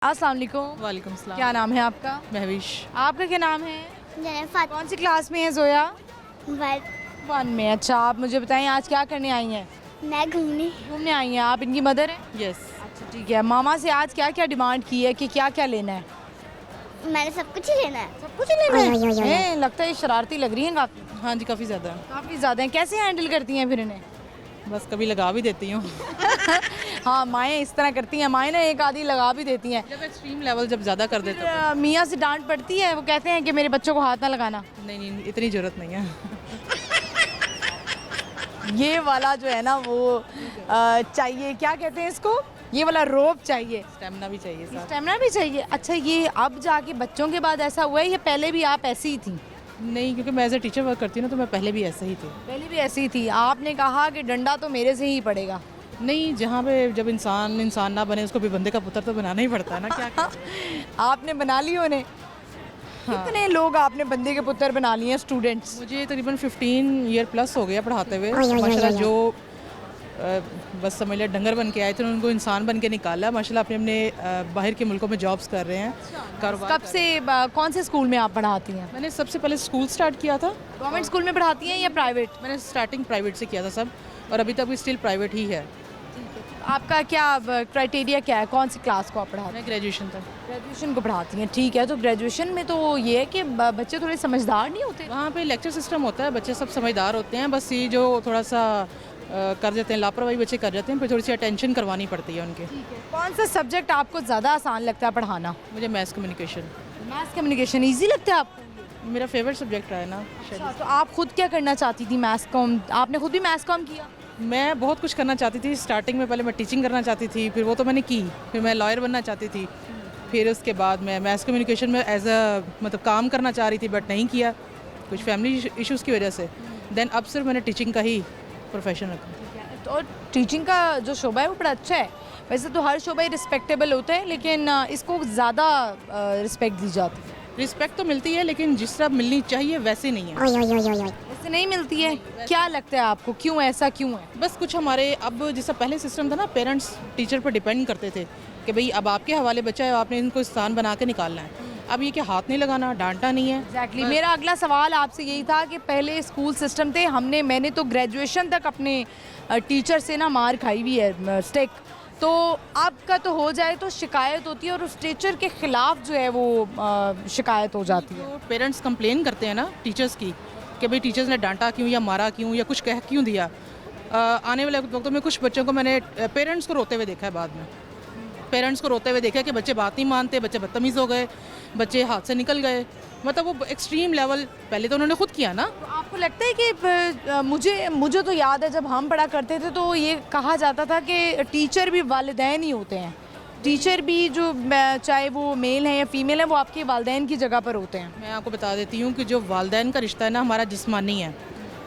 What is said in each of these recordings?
अस्सलाम वालेकुम। वालेकुम सलाम। क्या नाम है आपका? महविश। आपका क्या नाम है? जनफात कौन सी क्लास में है जोया? वर्ड 1 में। अच्छा, आप मुझे बताएं आज क्या करने आई हैं? मैं घूमने आई हैं। आप इनकी मदर हैं? यस। अच्छा ठीक है। मामा से आज क्या क्या डिमांड की है कि क्या क्या लेना है? मैंने सब कुछ ही लेना है। सब कुछ लेना है? लगता है शरारती लग रही हैं काफ़ी। हाँ जी, काफ़ी ज़्यादा। काफ़ी ज़्यादा हैं। कैसे हैंडल करती हैं फिर इन्हें? बस कभी लगा भी देती हूँ। हाँ, माएँ इस तरह करती हैं। माएँ ना एक आधी लगा भी देती हैं। जब एक्सट्रीम लेवल जब ज़्यादा कर देते हो। मियाँ से डांट पड़ती है, वो कहते हैं कि मेरे बच्चों को हाथ ना लगाना। नहीं, इतनी ज़रूरत नहीं है। ये वाला जो है ना वो चाहिए, क्या कहते हैं इसको, ये वाला रोप चाहिए, स्टेमिना भी चाहिए साथ। स्टेमिना भी चाहिए। अच्छा, ये अब जाके बच्चों के बाद ऐसा हुआ है या पहले भी आप ऐसी ही थी? नहीं, क्योंकि मैं एज ए टीचर वर्क करती हूँ ना, तो मैं पहले भी ऐसे ही थी। पहले भी ऐसी ही थी। आपने कहा कि डंडा तो मेरे से ही पड़ेगा। नहीं, जहाँ पे जब इंसान ना बने, उसको भी बंदे का पुत्र तो बनाना ही पड़ता है ना। क्या आपने बना ली उन्हें? कितने लोग आपने बंदे के पुत्र बना लिए हैं स्टूडेंट्स? मुझे तकरीबन 15 ईयर प्लस हो गया पढ़ाते हुए। माशाल्लाह जो बस समझ लिया डंगर बन के आए थे, उनको इंसान बन के निकाला। माशाल्लाह अपने बाहर के मुल्कों में जॉब्स कर रहे हैं। कारोबार कब से कौन से स्कूल में आप पढ़ाती हैं? मैंने सबसे पहले स्कूल स्टार्ट किया था। गवर्नमेंट स्कूल में पढ़ाती हैं या प्राइवेट? मैंने स्टार्टिंग प्राइवेट से किया था सब, और अभी तक भी स्टिल प्राइवेट ही है। आपका क्या क्राइटेरिया क्या है? कौन सी क्लास को आप पढ़ाती हैं? मैं ग्रेजुएशन तक। ग्रेजुएशन को पढ़ाती हैं, ठीक है। तो ग्रेजुएशन में तो ये है कि बच्चे थोड़े समझदार नहीं होते? वहाँ पे लेक्चर सिस्टम होता है, बच्चे सब समझदार होते हैं। बस ये जो थोड़ा सा कर जाते हैं, लापरवाही बच्चे कर जाते हैं, फिर थोड़ी सी अटेंशन करवानी पड़ती है उनके। कौन सा सब्जेक्ट आपको ज़्यादा आसान लगता है पढ़ाना? मुझे maths communication maths communication easy लगता है आपको? मेरा फेवरेट सब्जेक्ट रहा है ना। अच्छा, तो आप खुद क्या करना चाहती थी? मैथ्स कॉम, आपने खुद भी मैथ्स कॉम किया? मैं बहुत कुछ करना चाहती थी स्टार्टिंग में। पहले मैं टीचिंग करना चाहती थी, फिर वो तो मैंने की। फिर मैं लॉयर बनना चाहती थी। फिर उसके बाद मैं मैथ्स कम्युनिकेशन में एज अ मतलब काम करना चाह रही थी, बट नहीं किया कुछ फैमिली इश्यूज़ की वजह से। देन अब सिर्फ मैंने टीचिंग का ही प्रोफेशन रखा। तो टीचिंग का जो शोबा है वो बड़ा अच्छा है। वैसे तो हर शोबा ही रिस्पेक्टेबल होता है, लेकिन इसको ज़्यादा रिस्पेक्ट दी जाती है। रिस्पेक्ट तो मिलती है, लेकिन जिस तरह मिलनी चाहिए वैसे नहीं है। वैसे नहीं मिलती है? क्या लगता है आपको, क्यों ऐसा क्यों है? बस कुछ हमारे अब जैसा पहले सिस्टम था ना, पेरेंट्स टीचर पर डिपेंड करते थे कि भाई अब आपके हवाले बच्चा है, आपने इनको स्थान बना के निकालना है। अब ये कि हाथ नहीं लगाना, डांटना नहीं है। एग्जैक्टली मेरा अगला सवाल आपसे यही था कि पहले स्कूल सिस्टम थे, मैंने तो ग्रेजुएशन तक अपने टीचर से ना मार खाई हुई है, स्टिक। तो आपका तो हो जाए तो शिकायत होती है और उस टीचर के खिलाफ जो है वो शिकायत हो जाती है। तो पेरेंट्स कंप्लेन करते हैं ना टीचर्स की कि भाई टीचर्स ने डांटा क्यों या मारा क्यों या कुछ कह क्यों दिया। आने वाले वक्तों में कुछ बच्चों को मैंने पेरेंट्स को रोते हुए देखा है। बाद में पेरेंट्स को रोते हुए देखा है कि बच्चे बात नहीं मानते, बच्चे बदतमीज़ हो गए, बच्चे हाथ से निकल गए। मतलब वो एक्सट्रीम लेवल पहले तो उन्होंने खुद किया ना। तो आपको लगता है कि मुझे तो याद है जब हम पढ़ा करते थे तो ये कहा जाता था कि टीचर भी वालिदैन ही होते हैं। टीचर भी जो चाहे वो मेल है या फीमेल है, वो आपके वालिदैन की जगह पर होते हैं। मैं आपको बता देती हूँ कि जो वालिदैन का रिश्ता है ना, हमारा जिस्मानी है।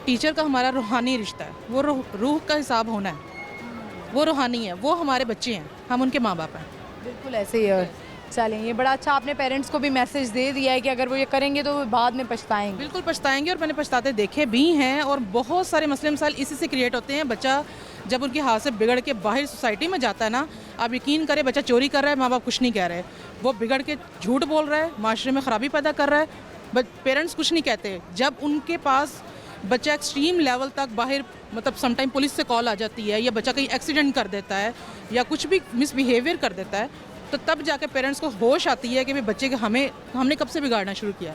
टीचर का हमारा रूहानी रिश्ता है। वो रूह का हिसाब होना है, वो रूहानी है। वो हमारे बच्चे हैं, हम उनके माँ बाप हैं। बिल्कुल ऐसे ही है। चलें, ये बड़ा अच्छा आपने पेरेंट्स को भी मैसेज दे दिया है कि अगर वो ये करेंगे तो वो बाद में पछताएंगे। बिल्कुल पछताएंगे, और मैंने पछताते देखे भी हैं। और बहुत सारे मसले मसाइल इसी से क्रिएट होते हैं। बच्चा जब उनके हाथ से बिगड़ के बाहर सोसाइटी में जाता है ना, आप यकीन करें, बच्चा चोरी कर रहा है, माँ बाप कुछ नहीं कह रहे, वो बिगड़ के झूठ बोल रहा है, माशरे में ख़राबी पैदा कर रहा है, बट पेरेंट्स कुछ नहीं कहते। जब उनके पास बच्चा एक्सट्रीम लेवल तक बाहर, मतलब समटाइम पुलिस से कॉल आ जाती है, या बच्चा कहीं एक्सीडेंट कर देता है या कुछ भी मिसबिहेवियर कर देता है, तो तब जाके पेरेंट्स को होश आती है कि भाई बच्चे के हमने कब से बिगाड़ना शुरू किया।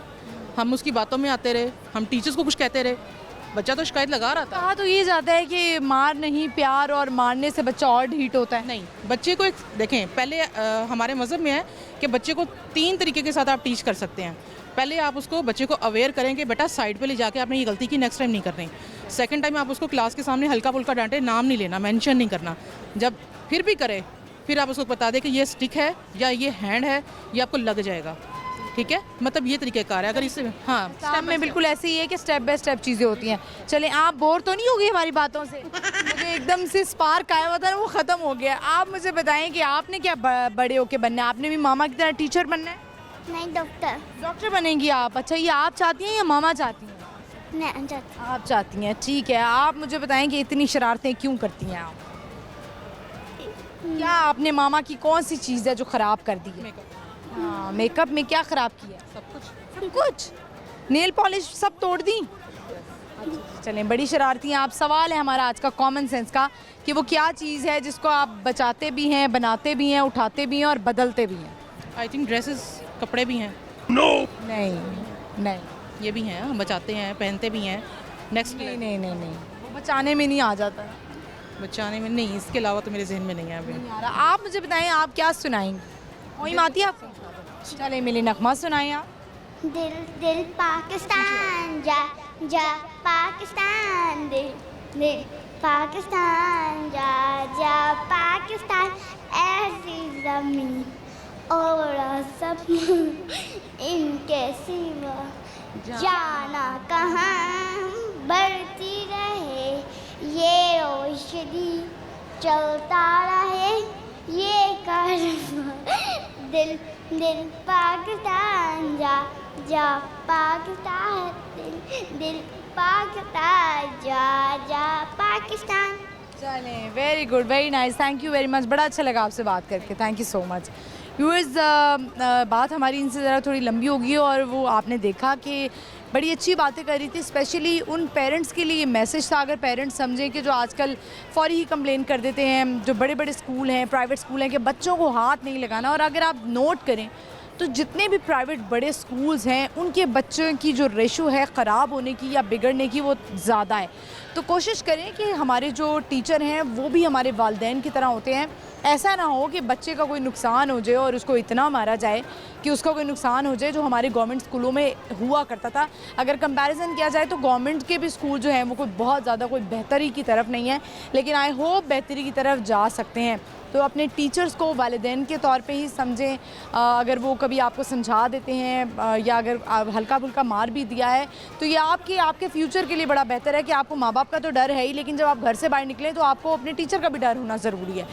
हम उसकी बातों में आते रहे, हम टीचर्स को कुछ कहते रहे, बच्चा तो शिकायत लगा रहा था। कहा तो ये जाता है कि मार नहीं, प्यार, और मारने से बच्चा और ढीठ होता है। नहीं, बच्चे को देखें, पहले हमारे मज़हब में है कि बच्चे को 3 तरीके के साथ आप टीच कर सकते हैं। पहले आप उसको बच्चे को अवेयर करें कि बेटा साइड पे ले जाके आपने ये गलती की, नेक्स्ट टाइम नहीं करनी। सेकंड टाइम आप उसको क्लास के सामने हल्का फुल्का डांटे, नाम नहीं लेना, मेंशन नहीं करना। जब फिर भी करे, फिर आप उसको बता दें कि ये स्टिक है या ये हैंड है, ये आपको लग जाएगा, ठीक है। मतलब ये तरीक़ेकार है। अगर इससे स्टेप में बिल्कुल ऐसे ही है कि स्टेप बाय स्टेप चीज़ें होती हैं। चलें, आप बोर तो नहीं हो गई हमारी बातों से? मुझे एकदम से स्पार्क आया हुआ था ना, वो ख़त्म हो गया। आप मुझे बताएं कि आपने क्या बड़े होके बनना है? आपने भी मामा की तरह टीचर बनना है? नहीं डॉक्टर। डॉक्टर बनेंगी आप? अच्छा, ये आप चाहती हैं या मामा चाहती हैं? मैं जाती आप चाहती हैं, ठीक है। आप मुझे बताएं कि इतनी शरारतें क्यों करती हैं आप? क्या आपने मामा की कौन सी चीज़ है जो ख़राब कर दी है? मेकअप हाँ, मेकअप में क्या ख़राब किया? सब कुछ। सब कुछ, नेल पॉलिश सब तोड़ दी। चलें, बड़ी शरारती हैं आप। सवाल है हमारा आज का कॉमन सेंस का कि वो क्या चीज़ है जिसको आप बचाते भी हैं, बनाते भी हैं, उठाते भी हैं और बदलते भी हैं? आई थिंक ड्रेसेस, कपड़े भी हैं, नहीं नहीं ये भी हैं, हम बचाते हैं, पहनते भी हैं। नेक्स्ट नहीं नहीं नहीं नहीं, वो बचाने में नहीं आ जाता। बचाने में नहीं, इसके अलावा तो मेरे जहन में नहीं है अभी। नहीं आ रहा। आप मुझे बताएं, आप क्या सुनाएंगे? वही आती है आपको? चले मिली नगमा सुनाएं आप। दिल दिल पाकिस्तान जा जा पाकिस्तान, दिल दिल पाकिस्तान जा जा पाकिस्तान, ऐसी ज़मीं और सब इनके सिवा जाना कहाँ, बढ़ती रहे ये रोशनी, चलता रहे ये कारवां, दिल दिल पाकिस्तान जा जा पाकिस्तान, दिल दिल पाकिस्तान जा जा पाकिस्तान। चलें, very good, very nice, thank you very much. बड़ा अच्छा लगा आपसे बात करके, thank you so much. Viewers, बात हमारी इनसे ज़रा थोड़ी लंबी होगी और वो आपने देखा कि बड़ी अच्छी बातें कर रही थी। स्पेशली उन पेरेंट्स के लिए ये मैसेज था, अगर पेरेंट्स समझें कि जो आजकल फौरी ही कंप्लेन कर देते हैं, जो बड़े बड़े स्कूल हैं, प्राइवेट स्कूल हैं, कि बच्चों को हाथ नहीं लगाना। और अगर आप नोट करें तो जितने भी प्राइवेट बड़े स्कूल्स हैं उनके बच्चों की जो रेशो है ख़राब होने की या बिगड़ने की वो ज़्यादा है। तो कोशिश करें कि हमारे जो टीचर हैं वो भी हमारे वालिदैन की तरह होते हैं। ऐसा ना हो कि बच्चे का कोई नुकसान हो जाए और उसको इतना मारा जाए कि उसका कोई नुकसान हो जाए, जो हमारे गवर्नमेंट स्कूलों में हुआ करता था। अगर कंपैरिजन किया जाए तो गवर्नमेंट के भी स्कूल जो हैं वो कोई बहुत ज़्यादा कोई बेहतरी की तरफ नहीं है, लेकिन आई होप बेहतरी की तरफ जा सकते हैं। तो अपने टीचर्स को वालिदैन के तौर पे ही समझें। अगर वो कभी आपको समझा देते हैं या अगर हल्का फुल्का मार भी दिया है तो ये आपके फ्यूचर के लिए बड़ा बेहतर है कि आपको माँ बाप का तो डर है ही, लेकिन जब आप घर से बाहर निकलें तो आपको अपने टीचर का भी डर होना ज़रूरी है।